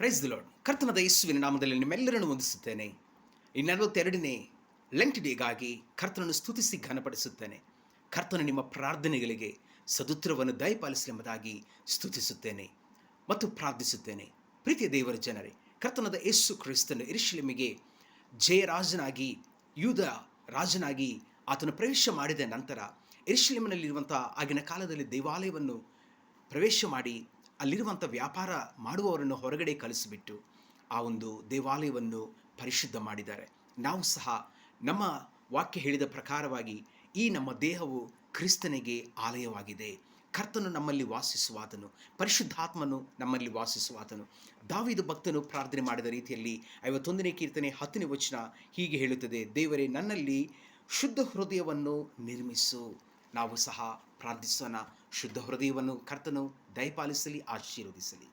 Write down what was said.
Price the lord. ಕರ್ತನಾದ ಯೇಸುವಿನ ನಾಮದಲ್ಲಿ ನಿಮ್ಮೆಲ್ಲರನ್ನು ವಂದಿಸುತ್ತೇನೆ. ಈ 42ನೇ ಲೆಂಟ್ ಡೇಗಾಗಿ ಕರ್ತನನ್ನು ಸ್ತುತಿಸಿ ಘನಪಡಿಸುತ್ತೇನೆ. ಕರ್ತನು ನಿಮ್ಮ ಪ್ರಾರ್ಥನೆಗಳಿಗೆ ಸದುತ್ತರವನ್ನು ದಯಪಾಲಿಸಲೆಂಬುದಾಗಿ ಸ್ತುತಿಸುತ್ತೇನೆ ಮತ್ತು ಪ್ರಾರ್ಥಿಸುತ್ತೇನೆ. ಪ್ರೀತಿಯ ದೇವರ ಜನರೇ, ಕರ್ತನಾದ ಯೇಸು ಕ್ರಿಸ್ತನು ಯೆರೂಸಲೇಮಿಗೆ ಜಯರಾಜನಾಗಿ, ಯೂದ ರಾಜನಾಗಿ ಆತನು ಪ್ರವೇಶ ಮಾಡಿದ ನಂತರ ಯೆರೂಸಲೇಮಿನಲ್ಲಿರುವಂಥ ಆಗಿನ ಕಾಲದಲ್ಲಿ ದೇವಾಲಯವನ್ನು ಪ್ರವೇಶ ಮಾಡಿ ಅಲ್ಲಿರುವಂಥ ವ್ಯಾಪಾರ ಮಾಡುವವರನ್ನು ಹೊರಗಡೆ ಕಳಿಸಿಬಿಟ್ಟು ಆ ಒಂದು ದೇವಾಲಯವನ್ನು ಪರಿಶುದ್ಧ ಮಾಡಿದ್ದಾರೆ. ನಾವು ಸಹ ನಮ್ಮ ವಾಕ್ಯ ಹೇಳಿದ ಪ್ರಕಾರವಾಗಿ ಈ ನಮ್ಮ ದೇಹವು ಕ್ರಿಸ್ತನಿಗೆ ಆಲಯವಾಗಿದೆ. ಕರ್ತನು ನಮ್ಮಲ್ಲಿ ವಾಸಿಸುವಾತನು, ಪರಿಶುದ್ಧಾತ್ಮನು ನಮ್ಮಲ್ಲಿ ವಾಸಿಸುವಾತನು. ದಾವೀದ ಭಕ್ತನು ಪ್ರಾರ್ಥನೆ ಮಾಡಿದ ರೀತಿಯಲ್ಲಿ 51ನೇ ಕೀರ್ತನೆ 10ನೇ ವಚನ ಹೀಗೆ ಹೇಳುತ್ತದೆ, ದೇವರೇ ನನ್ನಲ್ಲಿ ಶುದ್ಧ ಹೃದಯವನ್ನು ನಿರ್ಮಿಸು. ನಾವು ಸಹ ಪ್ರಾರ್ಥಿಸೋಣ. ಶುದ್ಧ ಹೃದಯವನ್ನು ಕರ್ತನು ದಯಪಾಲಿಸಲಿ, ಆಶೀರ್ವದಿಸಲಿ.